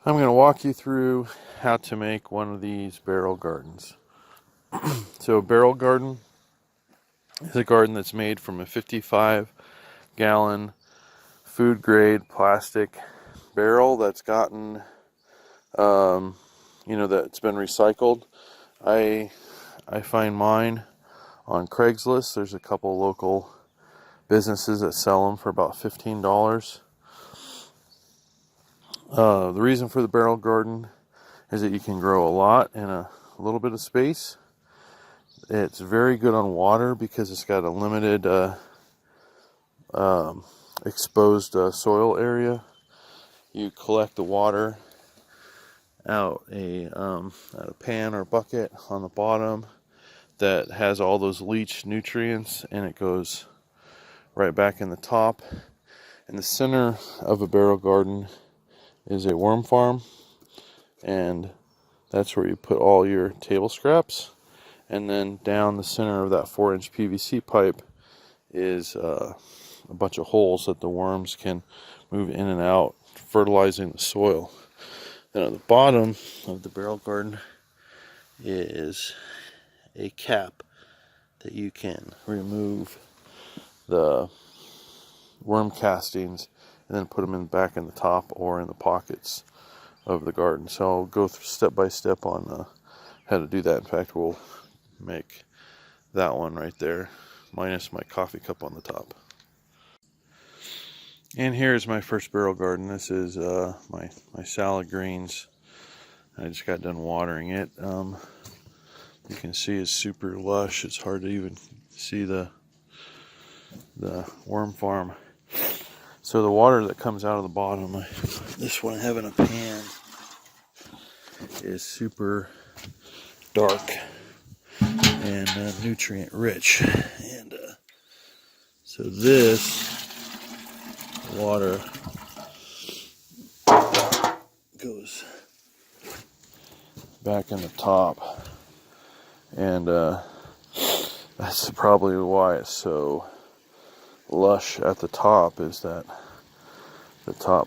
I'm going to walk you through how to make one of these barrel gardens. So a barrel garden is a garden that's made from a 55-gallon food grade plastic barrel that's gotten, that's been recycled. I find mine on Craigslist. There's a couple local businesses that sell them for about $15. The reason for the barrel garden is that you can grow a lot in a little bit of space. It's very good on water because it's got a limited exposed soil area. You collect the water out a pan or bucket on the bottom that has all those leach nutrients, and it goes right back in the top. In the center of a barrel garden is a worm farm, and that's where you put all your table scraps. And then down the center of that 4-inch PVC pipe is a bunch of holes that the worms can move in and out, fertilizing the soil. Then at the bottom of the barrel garden is a cap that you can remove the worm castings and then put them back in the top or in the pockets of the garden. So I'll go through step by step on how to do that. In fact, we'll make that one right there, minus my coffee cup on the top. And here's my first barrel garden. This is my salad greens. I just got done watering it. You can see it's super lush. It's hard to even see the worm farm. So the water that comes out of the bottom, this one I have in a pan, is super dark and nutrient rich. And so this water goes back in the top, and that's probably why it's so lush at the top, is that the top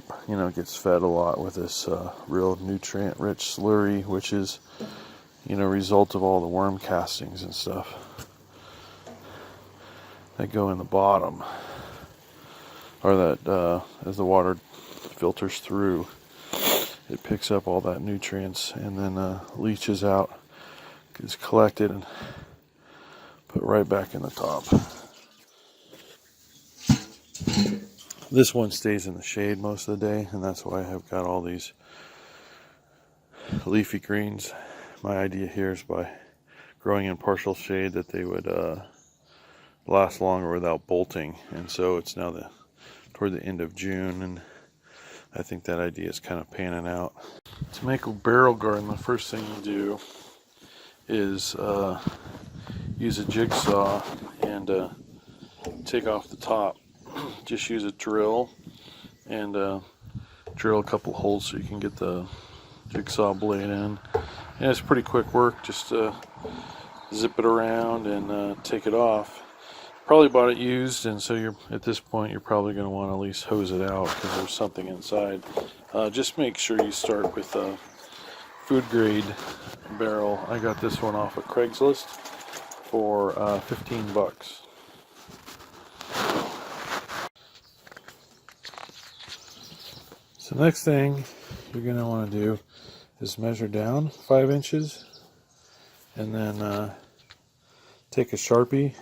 gets fed a lot with this real nutrient rich slurry, which is result of all the worm castings and stuff that go in the bottom, or that as the water filters through, it picks up all that nutrients and then leaches out, gets collected and put right back in the top. This one stays in the shade most of the day, and that's why I've got all these leafy greens. My idea here is by growing in partial shade that they would last longer without bolting. And so it's now toward the end of June, and I think that idea is kind of panning out. To make a barrel garden, the first thing you do is use a jigsaw and take off the top. Just use a drill and drill a couple holes so you can get the jigsaw blade in. And it's pretty quick work. Just zip it around and take it off. Probably bought it used, and so at this point you're probably going to want to at least hose it out because there's something inside. Just make sure you start with a food grade barrel. I got this one off of Craigslist for $15. So next thing you're going to want to do is measure down 5 inches, and then take a Sharpie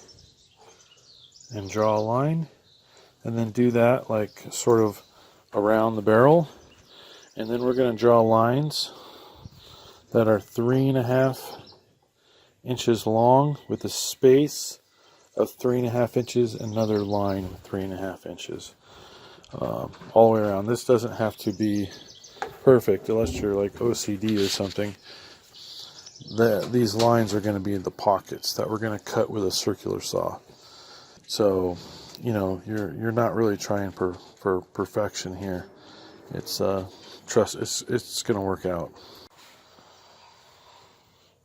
and draw a line, and then do that like sort of around the barrel. And then we're going to draw lines that are 3.5 inches long with a space of 3.5 inches, another line with 3.5 inches. All the way around. This doesn't have to be perfect unless you're like OCD or something. These lines are going to be in the pockets that we're going to cut with a circular saw. So you're not really trying for perfection here. It's trust, it's going to work out.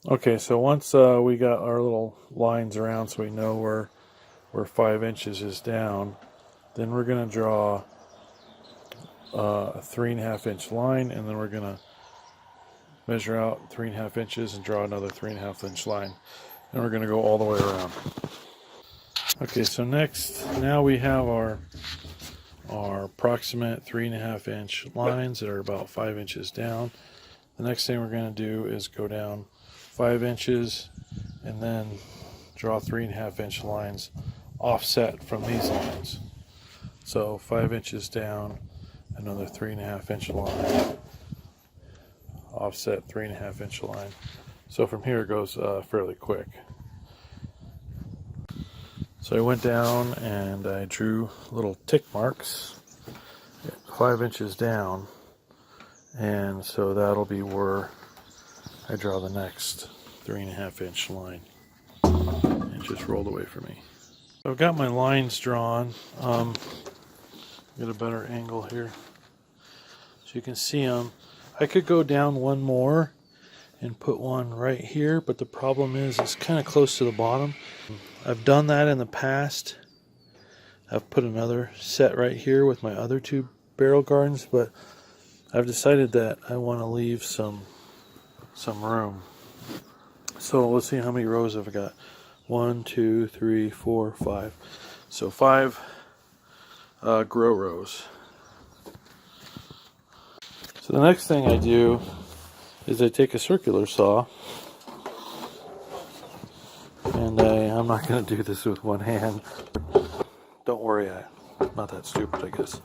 Okay, so once we got our little lines around so we know where 5 inches is down, then we're going to draw a 3.5 inch line, and then we're going to measure out 3.5 inches and draw another 3.5 inch line. And we're going to go all the way around. Okay, so now we have our approximate 3.5 inch lines that are about 5 inches down. The next thing we're going to do is go down 5 inches and then draw 3.5 inch lines offset from these lines. So 5 inches down, another 3.5 inch line, offset 3.5 inch line. So from here it goes fairly quick. So I went down and I drew little tick marks 5 inches down, and so that'll be where I draw the next 3.5 inch line. It just rolled away from me. So I've got my lines drawn. Get a better angle here so you can see them. I could go down one more and put one right here, but the problem is it's kind of close to the bottom. I've done that in the past. I've put another set right here with my other two barrel gardens, but I've decided that I want to leave some room. So let's see how many rows I've got. 1, 2, 3, 4, 5. So 5 grow rows. So the next thing I do is I take a circular saw, and I'm not going to do this with one hand. Don't worry, I'm not that stupid, I guess.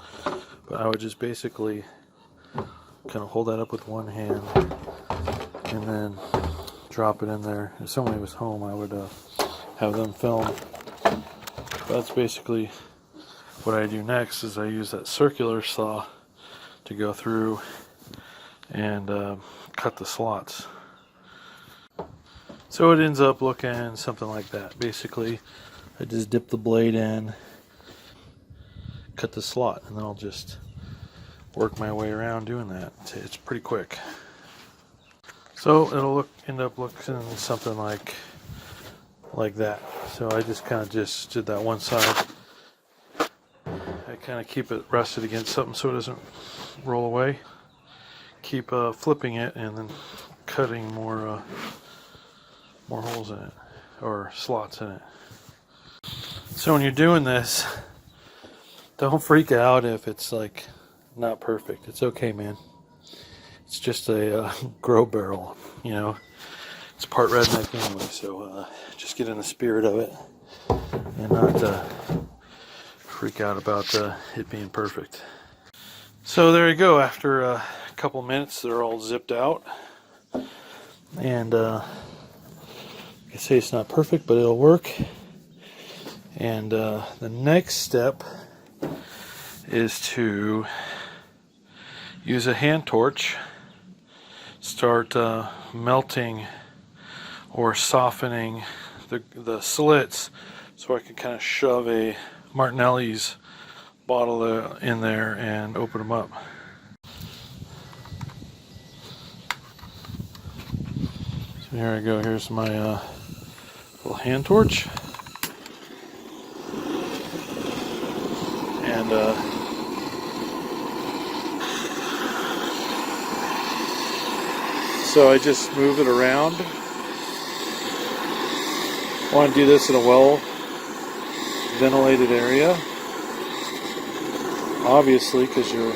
But I would just basically kind of hold that up with one hand and then drop it in there. If somebody was home, I would have them film. That's basically what I do next. Is I use that circular saw to go through and cut the slots. So it ends up looking something like that. Basically, I just dip the blade in, cut the slot, and then I'll just work my way around doing that. It's pretty quick. So it'll end up looking something like that. So I just kind of just did that one side. I kind of keep it rested against something so it doesn't roll away. Keep flipping it and then cutting more holes in it, or slots in it. So when you're doing this, don't freak out if it's like not perfect. It's okay, man. It's just a grow barrel, you know. It's part redneck anyway, so just get in the spirit of it and not freak out about it being perfect. So there you go. After a couple minutes, they're all zipped out, and like I say, it's not perfect, but it'll work. And the next step is to use a hand torch, start melting or softening the slits, so I can kind of shove a Martinelli's bottle in there and open them up. So here I go. Here's my little hand torch, and so I just move it around. I want to do this in a well ventilated area, obviously, because you're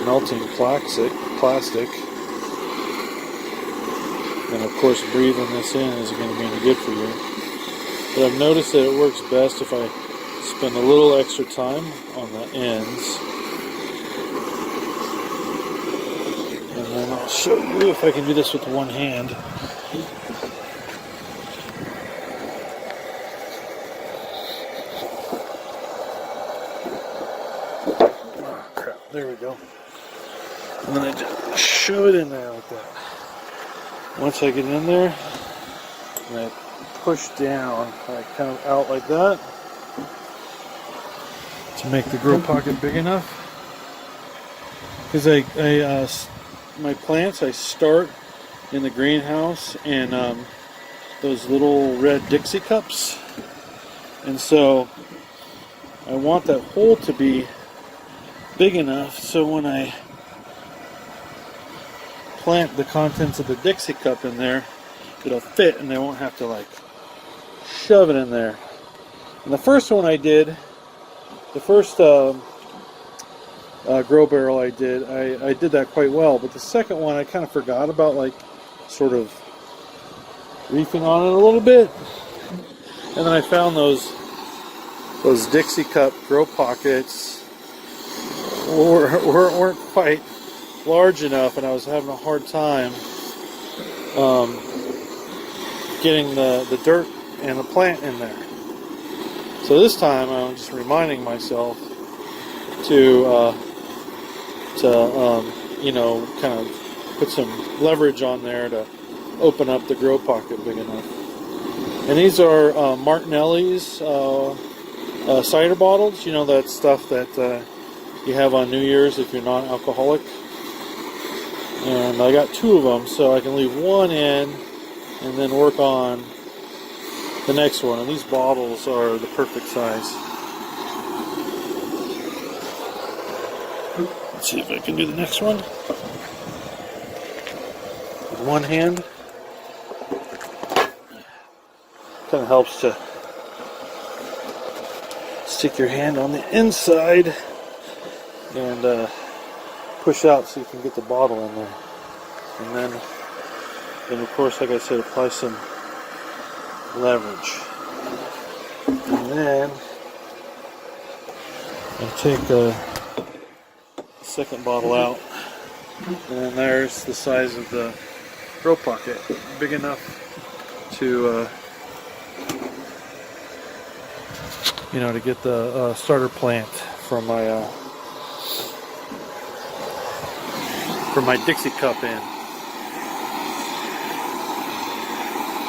melting plastic, and of course breathing this in isn't going to be any good for you. But I've noticed that it works best if I spend a little extra time on the ends. And then I'll show you if I can do this with one hand. Oh, crap. There we go. And then I just shove it in there like that. Once I get in there, and I push down, I kind of out like that to make the grow pocket big enough. Because my plants, I start in the greenhouse in those little red Dixie cups, and so I want that hole to be big enough so when I plant the contents of the Dixie cup in there, it'll fit and they won't have to like shove it in there. And the first one I did, the first grow barrel I did that quite well, but the second one I kind of forgot about, like sort of reefing on it a little bit, and then I found those Dixie cup grow pockets weren't quite large enough, and I was having a hard time getting the dirt and the plant in there. So this time I'm just reminding myself to you know, kind of put some leverage on there to open up the grow pocket big enough. And these are Martinelli's cider bottles. You know, that stuff that you have on New Year's if you're non-alcoholic. And I got 2 of them, so I can leave one in and then work on the next one. And these bottles are the perfect size. Let's see if I can do the next one with one hand. Kind of helps to stick your hand on the inside and push out so you can get the bottle in there. And then of course, like I said, apply some leverage. And then I take a second bottle out, and then there's the size of the grow pocket, big enough to you know, to get the starter plant from my Dixie cup in.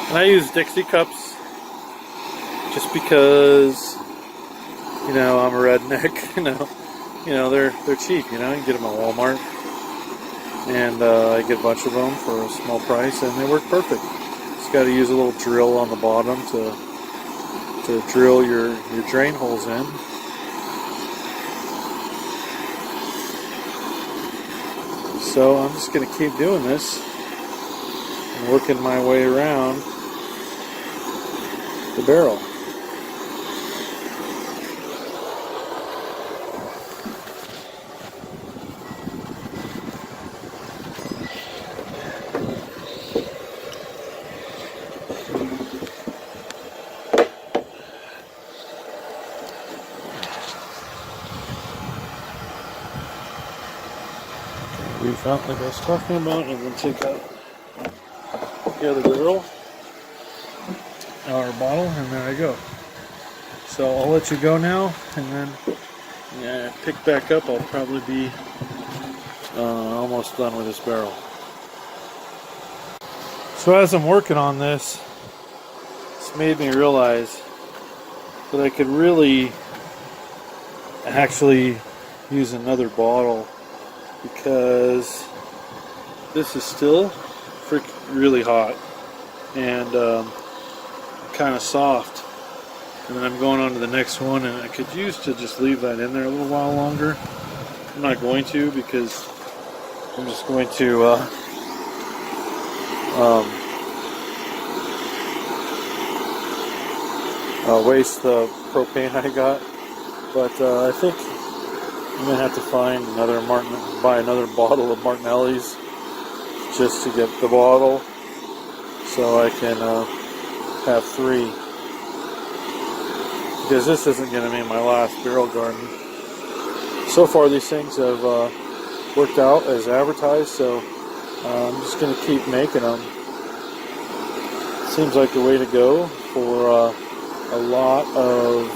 And I use Dixie cups just because, you know, I'm a redneck. You know, they're cheap. You know, you can get them at Walmart, and I get a bunch of them for a small price, and they work perfect. Just got to use a little drill on the bottom to drill your drain holes in. So I'm just going to keep doing this and working my way around the barrel. Reef out like I was talking about, and then take out the other barrel, our bottle, and there I go. So I'll let you go now, and then pick back up. I'll probably be almost done with this barrel. So as I'm working on this, it's made me realize that I could really actually use another bottle, because this is still really hot and kind of soft. And then I'm going on to the next one, and I could use to just leave that in there a little while longer. I'm not going to, because I'm just going to waste the propane I got. But I think I'm gonna have to find buy another bottle of Martinelli's just to get the bottle, so I can have 3. Because this isn't gonna be my last barrel garden. So far, these things have worked out as advertised, so I'm just gonna keep making them. Seems like the way to go for a lot of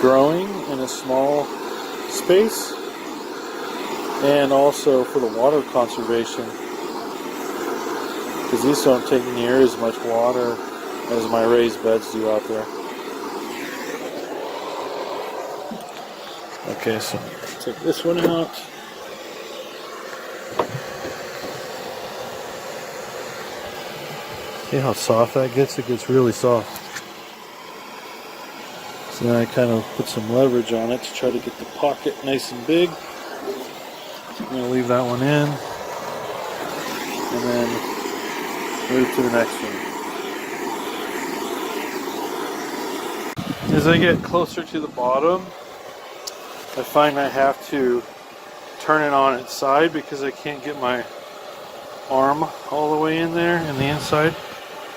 growing in a small space, and also for the water conservation, because these don't take near as much water as my raised beds do out there. Okay, so take this one out. See how soft that gets? It gets really soft. So then I kind of put some leverage on it to try to get the pocket nice and big. I'm going to leave that one in and then move to the next one. As I get closer to the bottom, I find I have to turn it on its side because I can't get my arm all the way in there in the inside,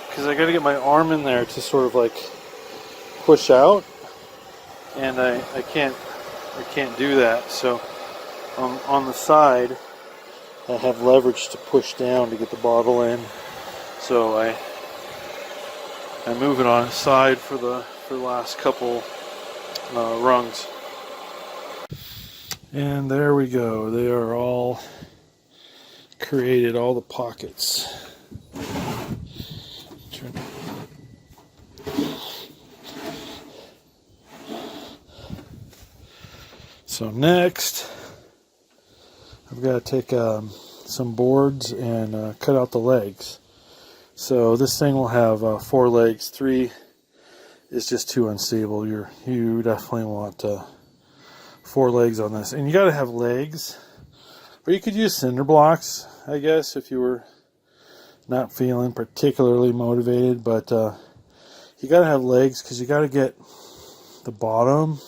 because I got to get my arm in there to sort of like push out, and I can't do that. So on the side I have leverage to push down to get the bottle in. So I move it on its side for the last couple rungs. And there we go. They are all created, all the pockets. So next, I've got to take some boards and cut out the legs. So this thing will have 4 legs. 3 is just too unstable. You definitely want 4 legs on this, and you got to have legs. Or you could use cinder blocks, I guess, if you were not feeling particularly motivated. But you got to have legs because you got to get the bottom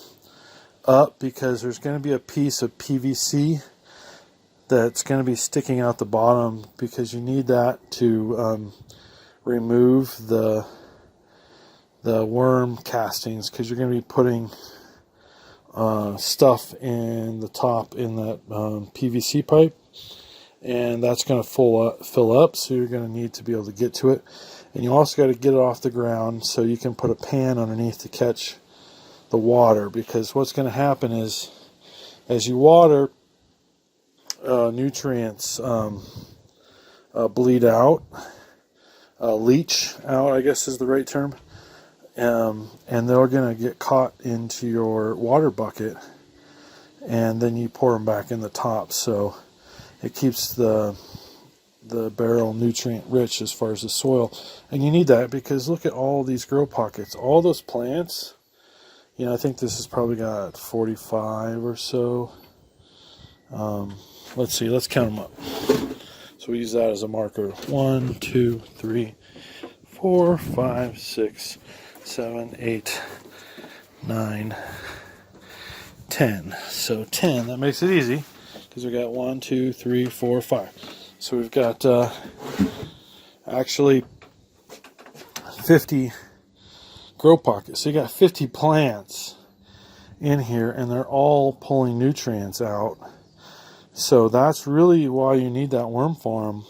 up, because there's going to be a piece of PVC that's going to be sticking out the bottom, because you need that to remove the worm castings, because you're going to be putting stuff in the top in that PVC pipe, and that's going to fill up, so you're going to need to be able to get to it. And you also got to get it off the ground so you can put a pan underneath to catch the water, because what's going to happen is as you water, nutrients bleed out, leach out, I guess is the right term. And they're going to get caught into your water bucket, and then you pour them back in the top. So it keeps the barrel nutrient rich as far as the soil. And you need that, because look at all these grow pockets, all those plants. You know, I think this has probably got 45 or so. Let's see, let's count them up. So we use that as a marker. 1, 2, 3, 4, 5, 6, 7, 8, 9, 10. So 10, that makes it easy, because we got 1, 2, 3, 4, 5. So we've got actually 50 grow pockets. So you got 50 plants in here, and they're all pulling nutrients out. So that's really why you need that worm farm,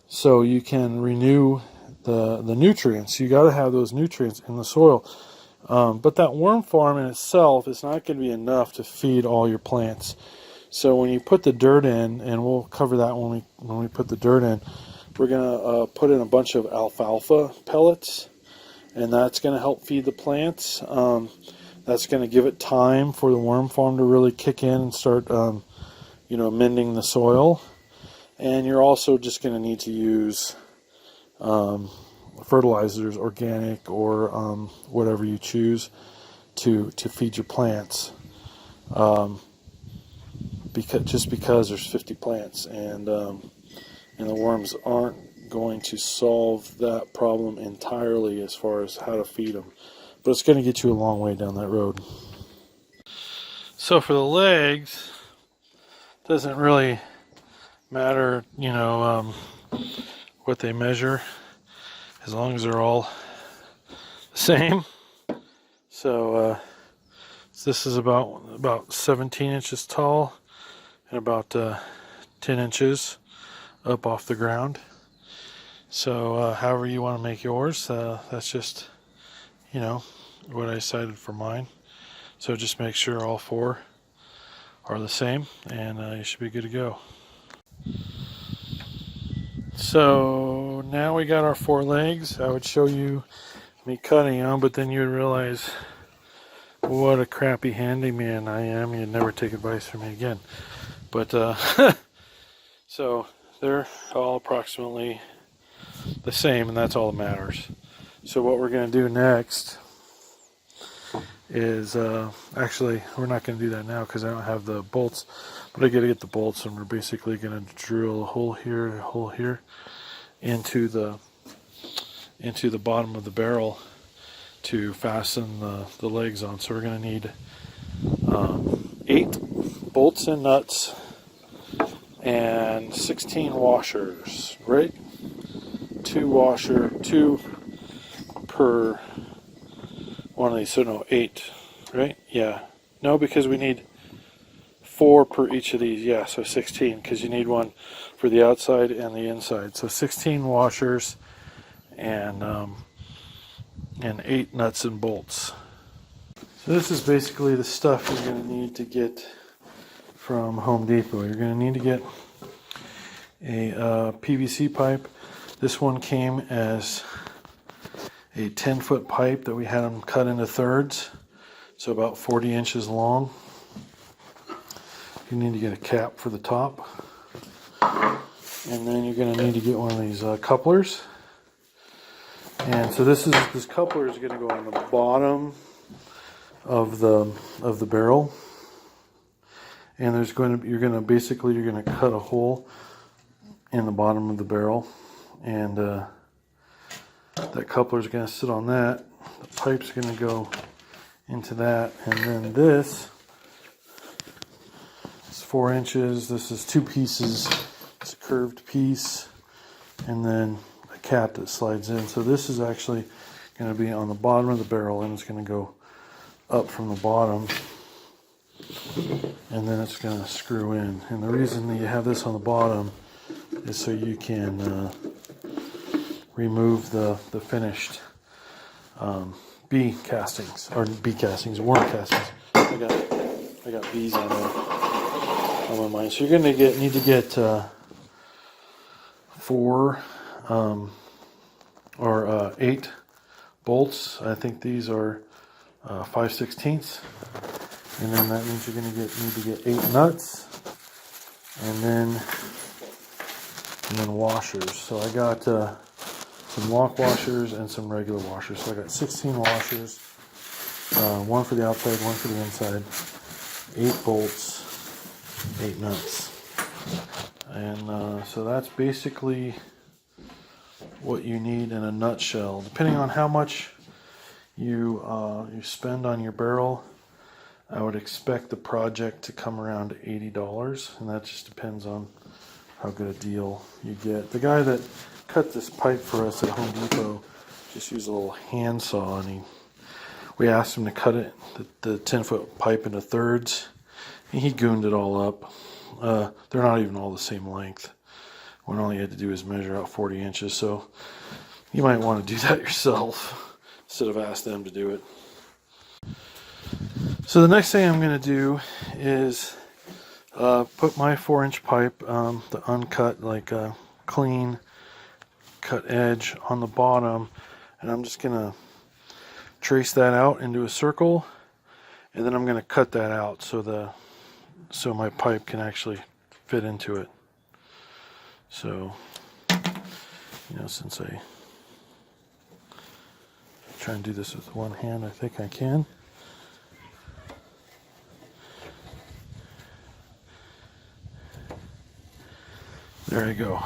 so you can renew the nutrients. You got to have those nutrients in the soil. But that worm farm in itself is not going to be enough to feed all your plants. So when you put the dirt in, and we'll cover that when we put the dirt in, we're going to put in a bunch of alfalfa pellets, and that's going to help feed the plants. That's going to give it time for the worm farm to really kick in and start mending the soil. And you're also just going to need to use fertilizers, organic or whatever you choose to feed your plants, because there's 50 plants, and the worms aren't going to solve that problem entirely as far as how to feed them, but it's going to get you a long way down that road. So for the legs, doesn't really matter, what they measure, as long as they're all the same. So this is about 17 inches tall and about 10 inches up off the ground. So however you want to make yours, that's just what I decided for mine. So just make sure all 4 are the same, and you should be good to go. So now we got our 4 legs. I would show you me cutting them, but then you'd realize what a crappy handyman I am. You'd never take advice from me again. But so they're all approximately the same, and that's all that matters. So what we're going to do next is actually, we're not going to do that now because I don't have the bolts, but I got to get the bolts, and we're basically going to drill a hole here into the bottom of the barrel to fasten the legs on. So we're going to need 8 bolts and nuts and 16 washers, right? 2 per one of these. So no, 8, right? Yeah. No, because we need 4 per each of these. Yeah, so 16, because you need one for the outside and the inside. So 16 washers and 8 nuts and bolts. So this is basically the stuff you're going to need to get from Home Depot. You're going to need to get a PVC pipe. This one came as a 10-foot pipe that we had them cut into thirds, so about 40 inches long. You need to get a cap for the top, and then you're going to need to get one of these couplers. And so this coupler is going to go on the bottom of the barrel, and you're going to cut a hole in the bottom of the barrel, and that coupler is going to sit on that. The pipe's going to go into that, and then this is 4 inches. This is 2 pieces. It's a curved piece, and then a cap that slides in. So this is actually going to be on the bottom of the barrel, and it's going to go up from the bottom, and then it's going to screw in. And the reason that you have this on the bottom is so you can remove the finished B castings, or B castings, worm castings. I got bees on my mind. So you're going to need to get 4 or 8 bolts. I think these are 5/16, and then that means you're going to need to get 8 nuts, and then washers. So I got some lock washers and some regular washers. So I got 16 washers, 1 for the outside, 1 for the inside, 8 bolts, 8 nuts, and so that's basically what you need in a nutshell. Depending on how much you spend on your barrel, I would expect the project to come around $80, and that just depends on how good a deal you get. The guy that cut this pipe for us at Home Depot just used a little handsaw, and we asked him to cut it, the 10-foot pipe, into thirds, and he gooned it all up. They're not even all the same length. When all you had to do is measure out 40 inches, so you might want to do that yourself instead of ask them to do it. So the next thing I'm going to do is put my 4-inch pipe, the uncut, like clean cut edge on the bottom, and I'm just going to trace that out into a circle, and then I'm going to cut that out so my pipe can actually fit into it. So, since I try and do this with one hand, I think I can. There you go.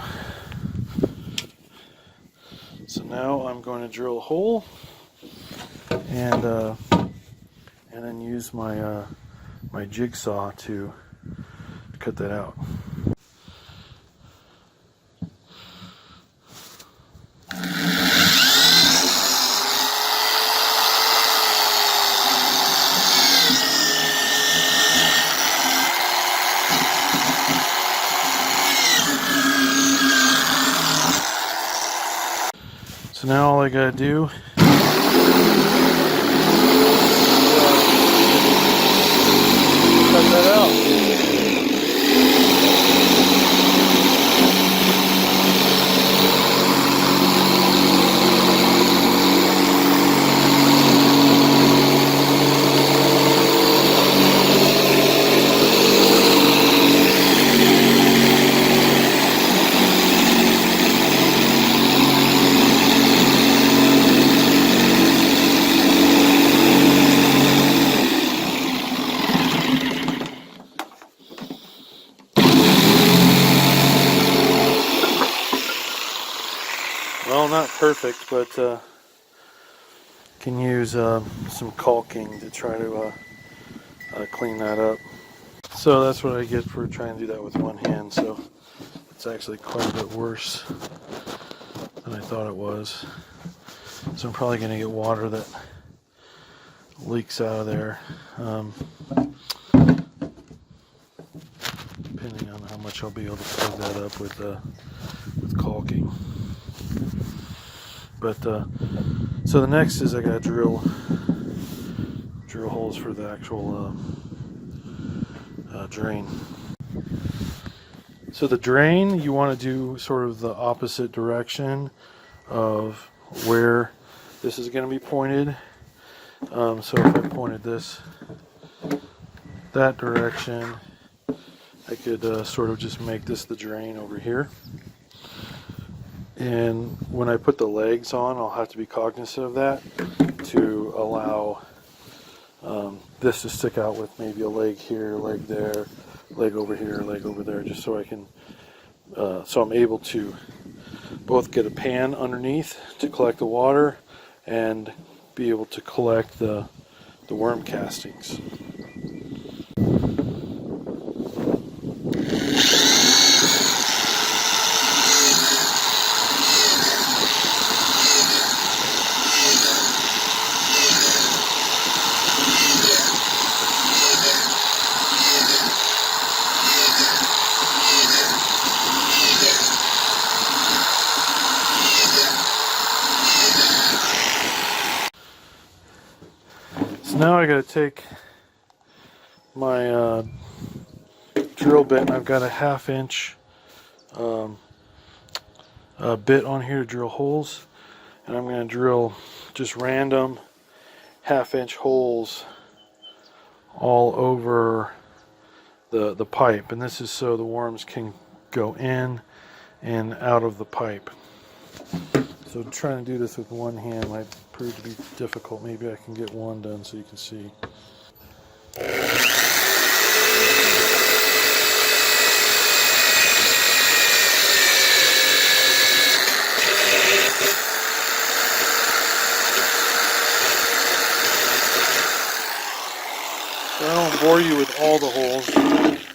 So now I'm going to drill a hole and then use my my jigsaw to cut that out. So now all I gotta do cut that out. not perfect, but can use some caulking to try to clean that up. So that's what I get for trying to do that with one hand. So it's actually quite a bit worse than I thought it was. So I'm probably going to get water that leaks out of there, depending on how much I'll be able to plug that up with caulking. But so the next is I got to drill holes for the actual drain. So the drain, you want to do sort of the opposite direction of where this is going to be pointed. So if I pointed this that direction, I could sort of just make this the drain over here. And when I put the legs on, I'll have to be cognizant of that to allow this to stick out with maybe a leg here, leg there, leg over here, leg over there, just so I can, so I'm able to both get a pan underneath to collect the water and be able to collect the worm castings. So now I got to take my drill bit, and I've got a 1/2 inch bit on here to drill holes, and I'm going to drill just random 1/2 inch holes all over the pipe, and this is so the worms can go in and out of the pipe. So trying to do this with one hand might prove to be difficult. Maybe I can get one done so you can see. So I don't bore you with all the holes.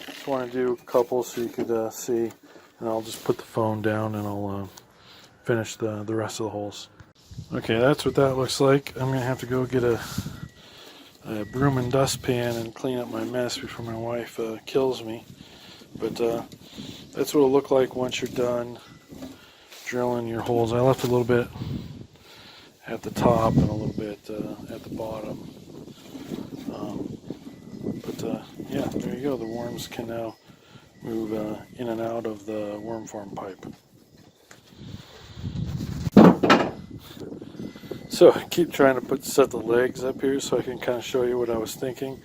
Just want to do a couple so you could see, and I'll just put the phone down and I'll finish the rest of the holes. Okay, that's what that looks like. I'm going to have to go get a broom and dustpan and clean up my mess before my wife kills me. But that's what it'll look like once you're done drilling your holes. I left a little bit at the top and a little bit at the bottom. Yeah, there you go. The worms can now move in and out of the worm farm pipe. So I keep trying to set the legs up here so I can kind of show you what I was thinking,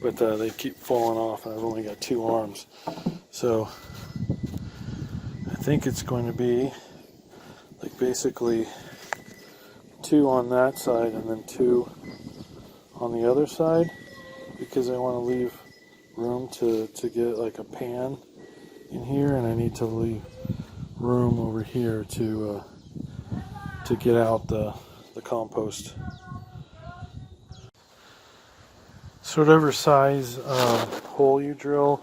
but they keep falling off, and I've only got 2 arms. So I think it's going to be like basically 2 on that side and then 2 on the other side, because I want to leave room to get like a pan in here, and I need to leave room over here to get out the compost. So whatever size hole you drill,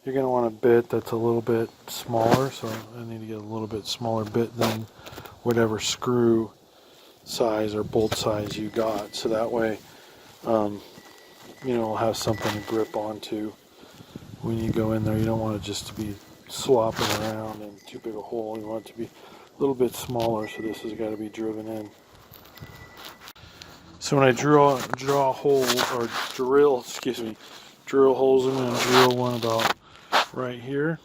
you're going to want a bit that's a little bit smaller. So I need to get a little bit smaller bit than whatever screw size or bolt size you got. So that way, it'll have something to grip onto when you go in there. You don't want it just to be slopping around and too big a hole. You want it to be a little bit smaller, so this has got to be driven in. So when I drill holes, or drill holes, I'm going to drill one about right here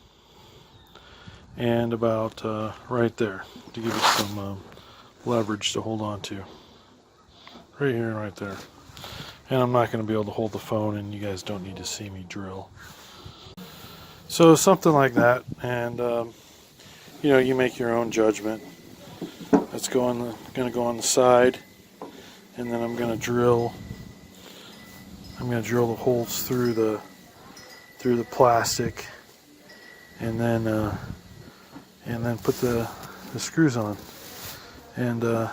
and about right there to give it some leverage to hold on to. Right here and right there. And I'm not going to be able to hold the phone, and you guys don't need to see me drill. So something like that, and you make your own judgment. That's going to go on the side, and then I'm going to drill the holes through the plastic, and then put the screws on. And you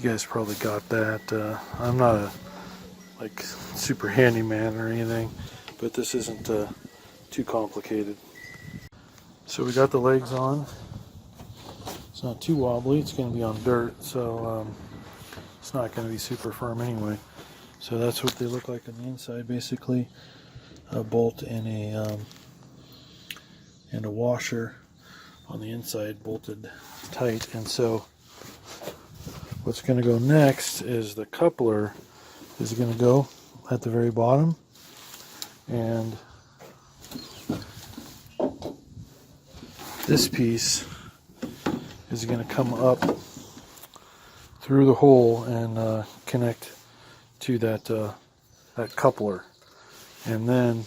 guys probably got that. I'm not a like super handyman or anything, but this isn't too complicated. So we got the legs on. It's not too wobbly. It's going to be on dirt, so it's not going to be super firm anyway. So that's what they look like on the inside, basically. A bolt and a washer on the inside bolted tight. And so what's going to go next is the coupler is going to go at the very bottom, and this piece is going to come up through the hole and connect to that coupler. And then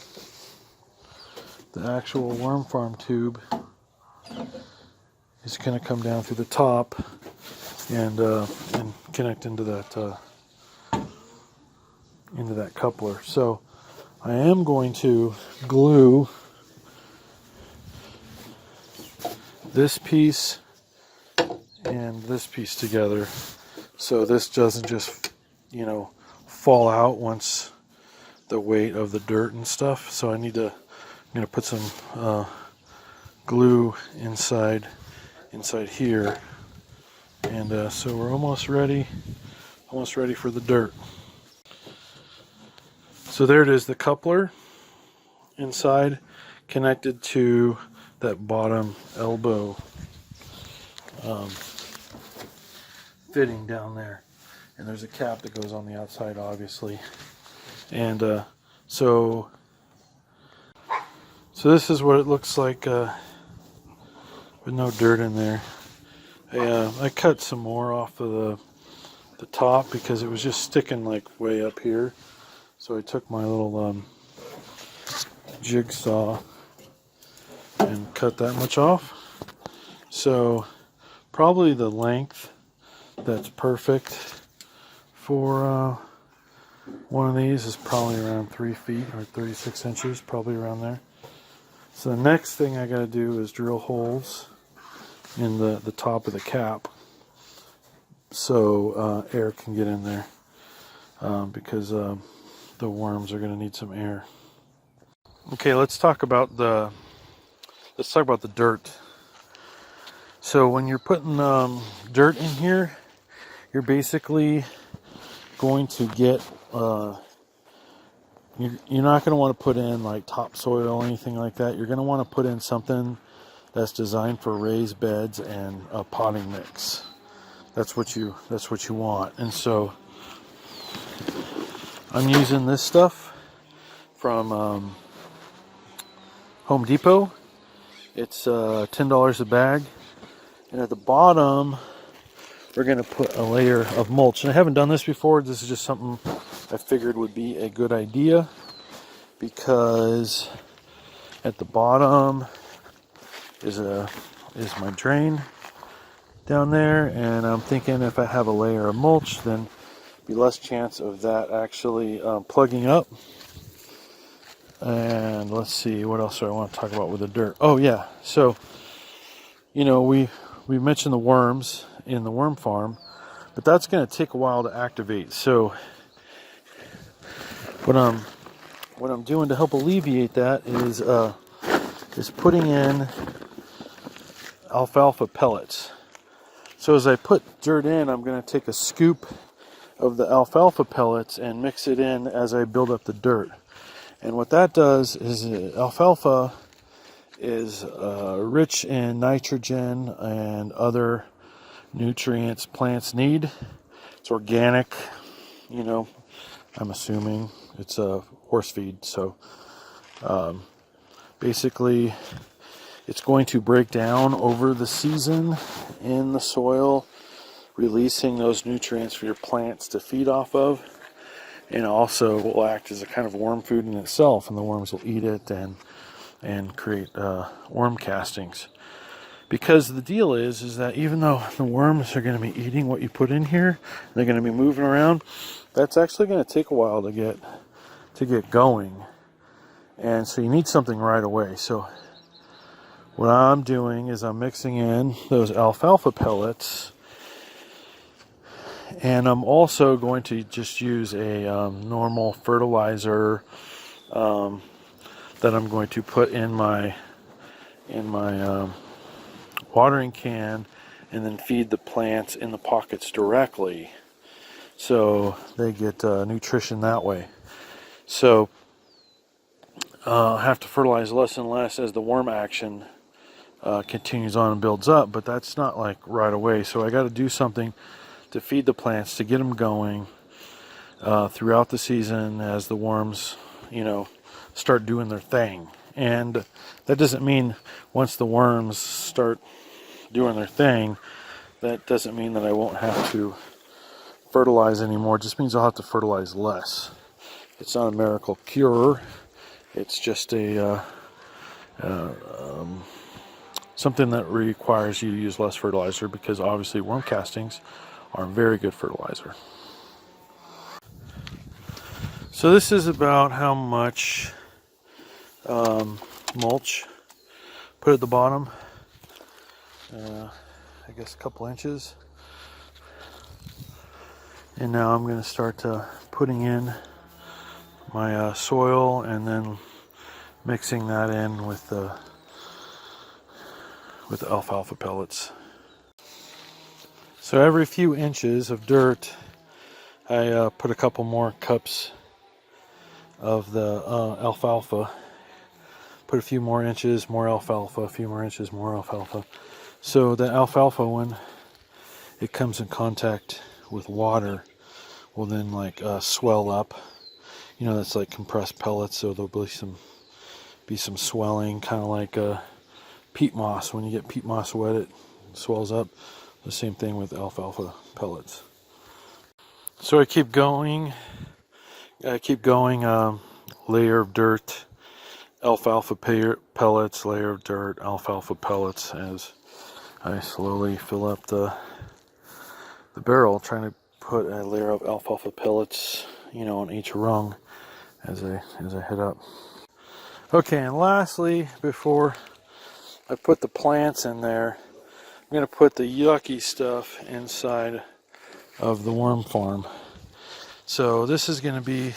the actual worm farm tube is going to come down through the top and connect into that coupler. So I am going to glue this piece and this piece together, so this doesn't just, fall out once the weight of the dirt and stuff. So I'm going to put some glue inside here, and so we're almost ready for the dirt. So there it is, the coupler inside connected to that bottom elbow fitting down there, and there's a cap that goes on the outside, obviously. And so this is what it looks like with no dirt in there. I cut some more off of the top because it was just sticking like way up here. So I took my little jigsaw and cut that much off. So probably the length that's perfect for one of these is probably around 3 feet or 36 inches, probably around there. So the next thing I got to do is drill holes in the top of the cap so air can get in there, because the worms are going to need some air. Okay, let's talk about the dirt. So when you're putting dirt in here, you're basically going to get you're not going to want to put in like topsoil or anything like that. You're going to want to put in something that's designed for raised beds and a potting mix. That's what you want. And so I'm using this stuff from Home Depot. It's $10 a bag, and at the bottom we're going to put a layer of mulch. And I haven't done this before. This is just something I figured would be a good idea, because at the bottom is my drain down there, and I'm thinking if I have a layer of mulch, then be less chance of that actually plugging up. And let's see, what else do I want to talk about with the dirt? Oh yeah, so we mentioned the worms in the worm farm, but that's going to take a while to activate. So what I'm doing to help alleviate that is putting in alfalfa pellets. So as I put dirt in, I'm going to take a scoop of the alfalfa pellets and mix it in as I build up the dirt. And what that does is alfalfa is rich in nitrogen and other nutrients plants need. It's organic, I'm assuming it's a horse feed. So basically it's going to break down over the season in the soil, releasing those nutrients for your plants to feed off of, and also will act as a kind of worm food in itself, and the worms will eat it and create worm castings. Because the deal is that even though the worms are going to be eating what you put in here, they're going to be moving around, that's actually going to take a while to get going. And so you need something right away. So what I'm doing is I'm mixing in those alfalfa pellets And I'm also going to just use a normal fertilizer that I'm going to put in my watering can, and then feed the plants in the pockets directly, so they get nutrition that way. So I have to fertilize less and less as the worm action continues on and builds up, but that's not like right away. So I got to do something to feed the plants to get them going throughout the season as the worms, start doing their thing. And that doesn't mean once the worms start doing their thing, that doesn't mean that I won't have to fertilize anymore. It just means I'll have to fertilize less. It's not a miracle cure. It's just a something that requires you to use less fertilizer, because obviously worm castings are very good fertilizer. So this is about how much mulch put at the bottom. I guess a couple inches. And now I'm going to start putting in my soil, and then mixing that in with the alfalfa pellets. So every few inches of dirt, I put a couple more cups of the alfalfa. Put a few more inches, more alfalfa, a few more inches, more alfalfa. So the alfalfa, when it comes in contact with water, will then swell up. That's like compressed pellets, so there'll be some swelling, kind of like peat moss. When you get peat moss wet, it swells up. The same thing with alfalfa pellets. So I keep going, layer of dirt, alfalfa pellets, layer of dirt, alfalfa pellets, as I slowly fill up the barrel, trying to put a layer of alfalfa pellets, on each rung as I head up. Okay, and lastly, before I put the plants in there, I'm going to put the yucky stuff inside of the worm farm. So this is going to be,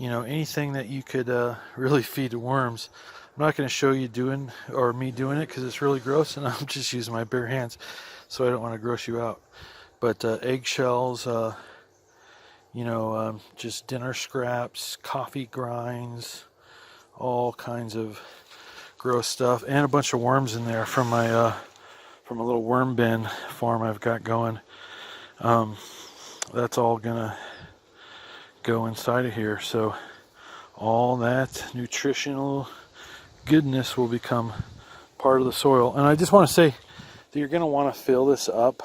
anything that you could really feed to worms. I'm not going to show you me doing it, because it's really gross, and I'm just using my bare hands, so I don't want to gross you out. But eggshells, just dinner scraps, coffee grinds, all kinds of gross stuff, and a bunch of worms in there from my from a little worm bin farm I've got going. That's all gonna go inside of here, so all that nutritional goodness will become part of the soil. And I just want to say that you're going to want to fill this up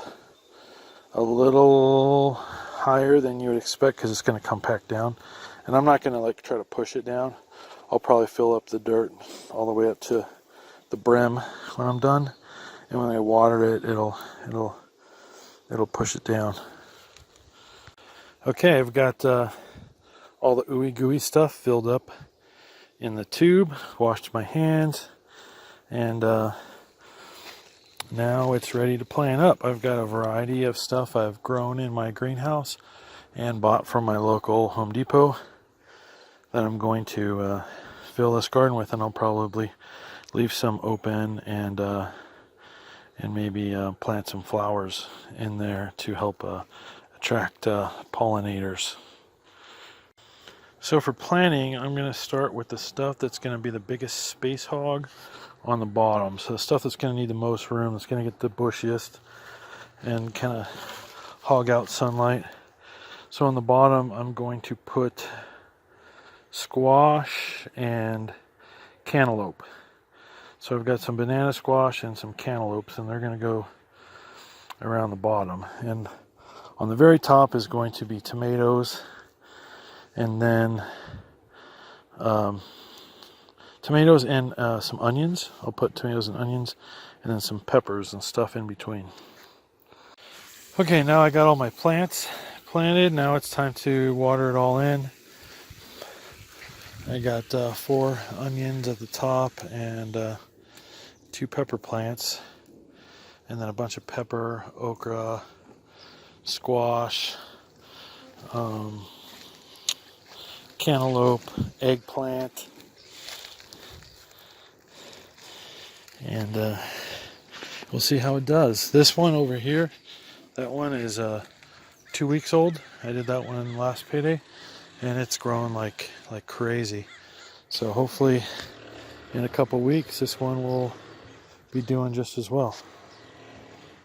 a little higher than you would expect, because it's going to compact down. And I'm not going to try to push it down. I'll probably fill up the dirt all the way up to the brim when I'm done, and when I water it, it'll push it down. Okay, I've got all the ooey gooey stuff filled up in the tube, washed my hands, and now it's ready to plant up. I've got a variety of stuff I've grown in my greenhouse and bought from my local Home Depot that I'm going to fill this garden with, and I'll probably leave some open and maybe plant some flowers in there to help attract pollinators. So for planting, I'm going to start with the stuff that's going to be the biggest space hog on the bottom. So the stuff that's going to need the most room, that's going to get the bushiest and kind of hog out sunlight. So on the bottom, I'm going to put squash and cantaloupe. So I've got some banana squash and some cantaloupes, and they're going to go around the bottom. And on the very top is going to be tomatoes, and then tomatoes and some onions. I'll put tomatoes and onions, and then some peppers and stuff in between. Okay, now I got all my plants planted. Now it's time to water it all in. I got 4 onions at the top, and 2 pepper plants, and then a bunch of pepper, okra, squash, cantaloupe, eggplant, and we'll see how it does. This one over here, that one is 2 weeks old. I did that one last payday, and it's growing like crazy. So hopefully in a couple weeks this one will be doing just as well.